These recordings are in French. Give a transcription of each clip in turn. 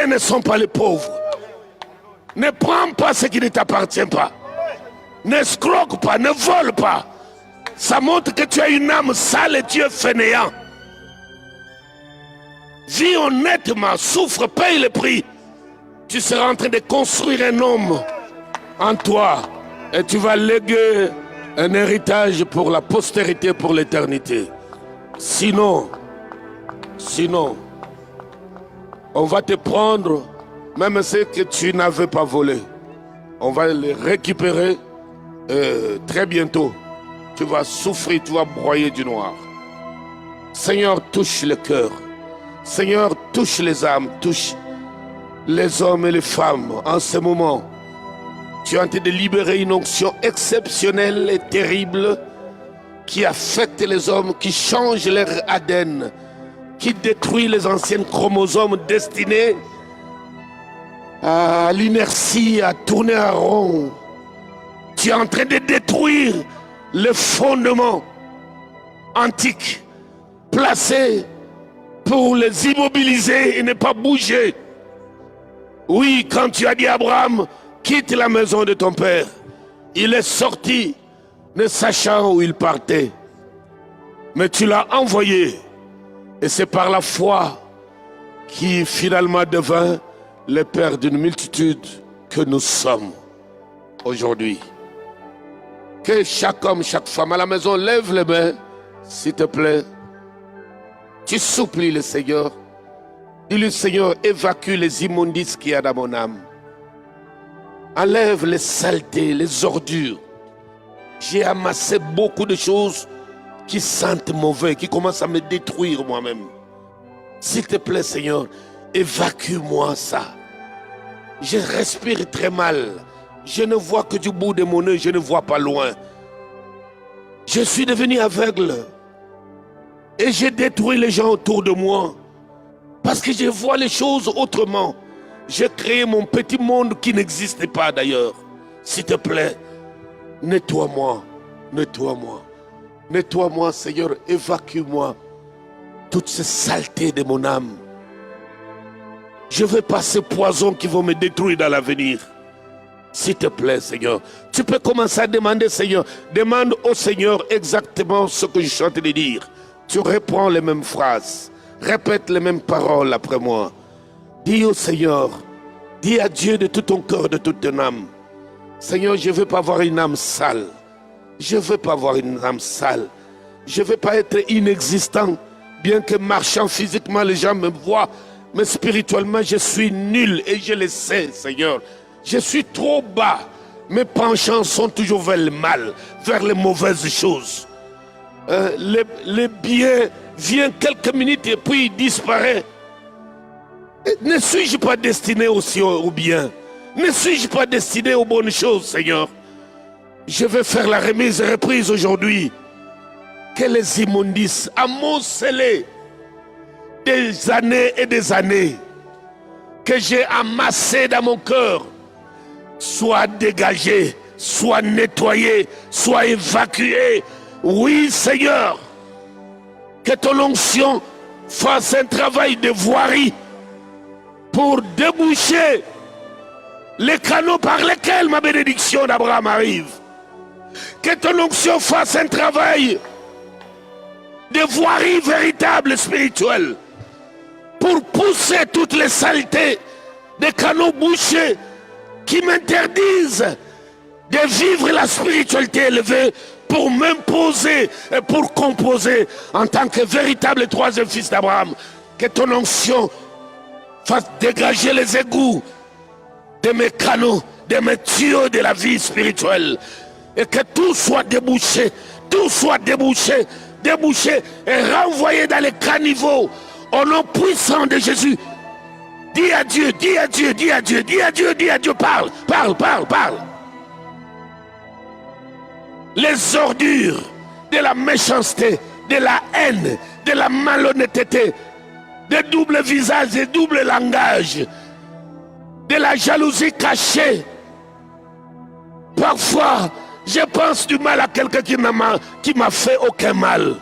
voleurs ne sont pas les pauvres. Ne prends pas ce qui ne t'appartient pas. N'escroque pas, ne vole pas. Ça montre que tu as une âme sale et tu es fainéant. Vis honnêtement, souffre, paye le prix. Tu seras en train de construire un homme en toi. Et tu vas léguer un héritage pour la postérité, pour l'éternité. Sinon, on va te prendre, même ce que tu n'avais pas volé. On va les récupérer très bientôt. Tu vas souffrir, tu vas broyer du noir. Seigneur, touche le cœur. Seigneur, touche les âmes, touche les hommes et les femmes en ce moment. Tu es en train de libérer une onction exceptionnelle et terrible qui affecte les hommes, qui change leur ADN, qui détruit les anciens chromosomes destinés à l'inertie, à tourner en rond. Tu es en train de détruire le fondement antique placé pour les immobiliser et ne pas bouger. Oui, quand tu as dit à Abraham, quitte la maison de ton père, il est sorti ne sachant où il partait. Mais tu l'as envoyé. Et c'est par la foi qui finalement devint le père d'une multitude que nous sommes aujourd'hui. Que chaque homme, chaque femme à la maison lève les mains, s'il te plaît. Tu supplies le Seigneur. Dis-lui, Seigneur, évacue les immondices qu'il y a dans mon âme. Enlève les saletés, les ordures. J'ai amassé beaucoup de choses qui sentent mauvais, qui commencent à me détruire moi-même. S'il te plaît, Seigneur, évacue-moi ça. Je respire très mal. Je ne vois que du bout de mon œil, je ne vois pas loin. Je suis devenu aveugle. Et j'ai détruit les gens autour de moi. Parce que je vois les choses autrement. J'ai créé mon petit monde qui n'existait pas d'ailleurs. S'il te plaît, nettoie-moi, nettoie-moi. Nettoie-moi, Seigneur, évacue-moi toutes ces saletés de mon âme. Je ne veux pas ces poisons qui vont me détruire dans l'avenir. S'il te plaît, Seigneur. Tu peux commencer à demander, Seigneur. Demande au Seigneur exactement ce que je suis en train de dire. Tu reprends les mêmes phrases. Répète les mêmes paroles après moi. Dis au Seigneur. Dis à Dieu de tout ton cœur, de toute ton âme. Seigneur, je ne veux pas avoir une âme sale. Je ne veux pas avoir une âme sale. Je ne veux pas être inexistant. Bien que marchant physiquement, les gens me voient. Mais spirituellement, je suis nul et je le sais, Seigneur. Je suis trop bas. Mes penchants sont toujours vers le mal, vers les mauvaises choses. Le bien vient quelques minutes et puis il disparaît. Ne suis-je pas destiné aussi au bien? Ne suis-je pas destiné aux bonnes choses, Seigneur? Je vais faire la remise et reprise aujourd'hui. Que les immondices amoncelés des années et des années que j'ai amassés dans mon cœur soient dégagés, soient nettoyés, soient évacués. Oui, Seigneur, que ton onction fasse un travail de voirie pour déboucher les canaux par lesquels ma bénédiction d'Abraham arrive. Que ton onction fasse un travail de voirie véritable spirituelle pour pousser toutes les saletés des canaux bouchés qui m'interdisent de vivre la spiritualité élevée pour m'imposer et pour composer en tant que véritable troisième fils d'Abraham. Que ton onction fasse dégager les égouts de mes canaux, de mes tuyaux de la vie spirituelle. Et que tout soit débouché, débouché et renvoyé dans les caniveaux au nom puissant de Jésus. Dis à Dieu, dis à Dieu, dis à Dieu, dis à Dieu, dis à Dieu, parle. Les ordures de la méchanceté, de la haine, de la malhonnêteté, de double visage, de double langage, de la jalousie cachée. Parfois, je pense du mal à quelqu'un qui m'a fait aucun mal.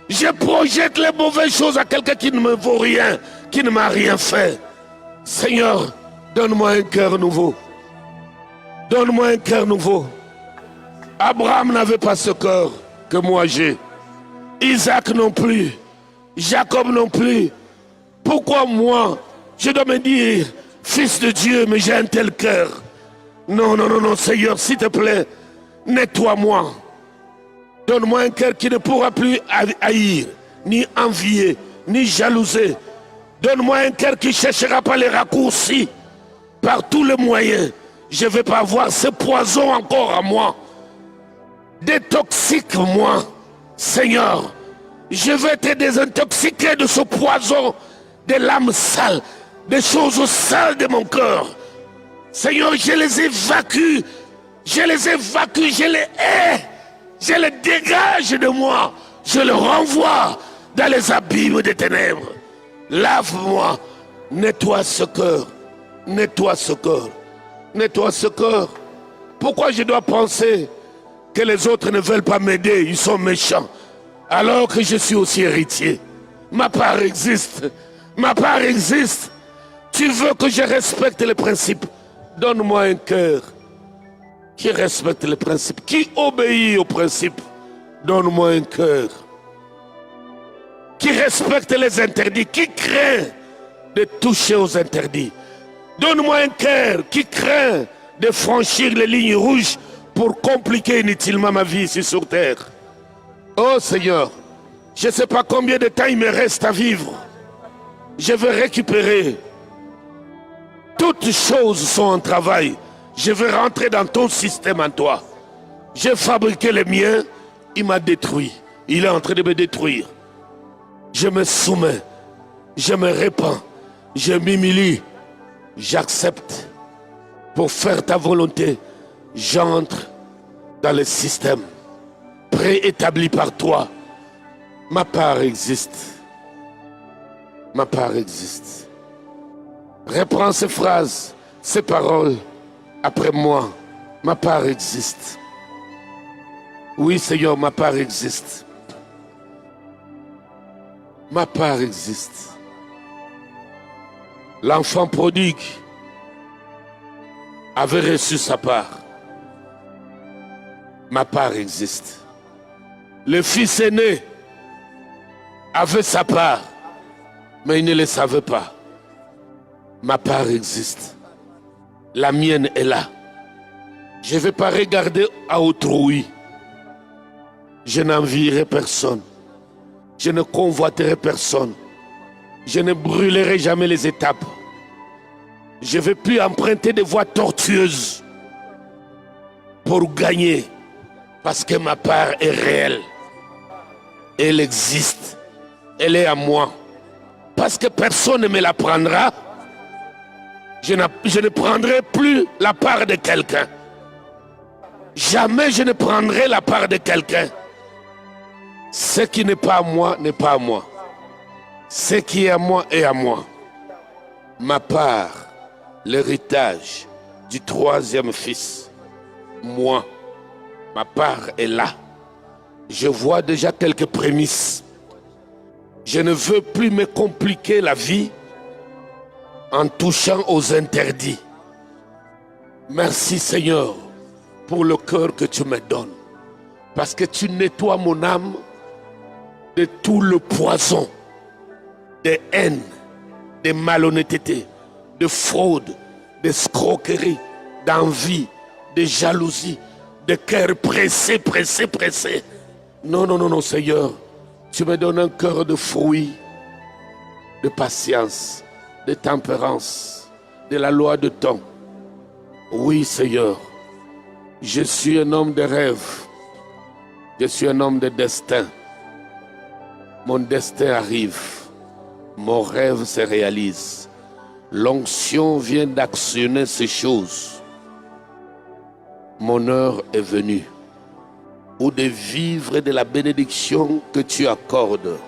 Je projette les mauvaises choses à quelqu'un qui ne me vaut rien, qui ne m'a rien fait. Seigneur, donne-moi un cœur nouveau. Donne-moi un cœur nouveau. Abraham n'avait pas ce cœur que moi j'ai. Isaac non plus. Jacob non plus. Pourquoi moi, je dois me dire, fils de Dieu, mais j'ai un tel cœur? Non, non, non, non, Seigneur, s'il te plaît, nettoie-moi. Donne-moi un cœur qui ne pourra plus haïr, ni envier, ni jalouser. Donne-moi un cœur qui ne cherchera pas les raccourcis par tous les moyens. Je ne vais pas avoir ce poison encore à moi. Détoxique-moi, Seigneur. Je vais te désintoxiquer de ce poison, de l'âme sale, des choses sales de mon cœur. Seigneur, je les évacue. Je les évacue, je les hais. Je les dégage de moi. Je les renvoie dans les abîmes des ténèbres. Lave-moi. Nettoie ce cœur. Nettoie ce cœur. Nettoie ce cœur. Pourquoi je dois penser que les autres ne veulent pas m'aider? Ils sont méchants. Alors que je suis aussi héritier. Ma part existe. Ma part existe. Tu veux que je respecte les principes? Donne-moi un cœur qui respecte les principes, qui obéit aux principes. Donne-moi un cœur qui respecte les interdits, qui craint de toucher aux interdits. Donne-moi un cœur qui craint de franchir les lignes rouges pour compliquer inutilement ma vie ici sur terre. Oh Seigneur, je ne sais pas combien de temps il me reste à vivre. Je vais récupérer. Toutes choses sont en travail. Je vais rentrer dans ton système en toi. J'ai fabriqué le mien, il m'a détruit. Il est en train de me détruire. Je me soumets, je me répands, je m'humilie, j'accepte. Pour faire ta volonté, j'entre dans le système préétabli par toi. Ma part existe. Ma part existe. Reprends ces phrases, ces paroles après moi. Ma part existe. Oui, Seigneur, ma part existe. Ma part existe. L'enfant prodigue avait reçu sa part. Ma part existe. Le fils aîné avait sa part, mais il ne le savait pas. Ma part existe. La mienne est là. Je ne vais pas regarder à autrui. Je n'envierai personne. Je ne convoiterai personne. Je ne brûlerai jamais les étapes. Je ne vais plus emprunter des voies tortueuses pour gagner. Parce que ma part est réelle. Elle existe. Elle est à moi. Parce que personne ne me la prendra. Je ne prendrai plus la part de quelqu'un. Jamais je ne prendrai la part de quelqu'un. Ce qui n'est pas à moi n'est pas à moi. Ce qui est à moi est à moi. Ma part, l'héritage du troisième fils, moi, ma part est là. Je vois déjà quelques prémices. Je ne veux plus me compliquer la vie en touchant aux interdits. Merci Seigneur pour le cœur que tu me donnes. Parce que tu nettoies mon âme de tout le poison, de haine, de malhonnêteté, de fraude, d'escroquerie, d'envie, de jalousie, de cœur pressé, pressé, pressé. Non, non, non, non, Seigneur. Tu me donnes un cœur de fruits, de patience, de tempérance, de la loi de temps. Oui, Seigneur. Je suis un homme de rêve. Je suis un homme de destin. Mon destin arrive. Mon rêve se réalise. L'onction vient d'actionner ces choses. Mon heure est venue. Ou de vivre de la bénédiction que tu accordes.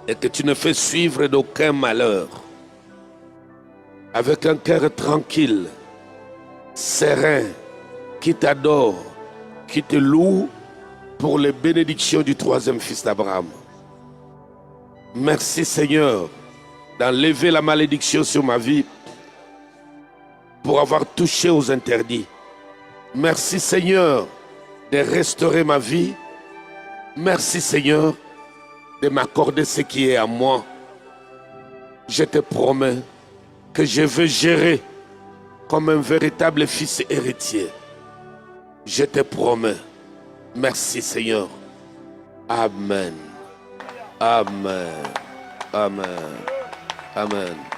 Et que tu ne fais suivre d'aucun malheur. Avec un cœur tranquille, serein, qui t'adore, qui te loue pour les bénédictions du troisième fils d'Abraham. Merci Seigneur d'enlever la malédiction sur ma vie pour avoir touché aux interdits. Merci Seigneur de restaurer ma vie. Merci Seigneur de m'accorder ce qui est à moi. Je te promets que je veux gérer comme un véritable fils héritier. Je te promets. Merci Seigneur. Amen. Amen. Amen. Amen.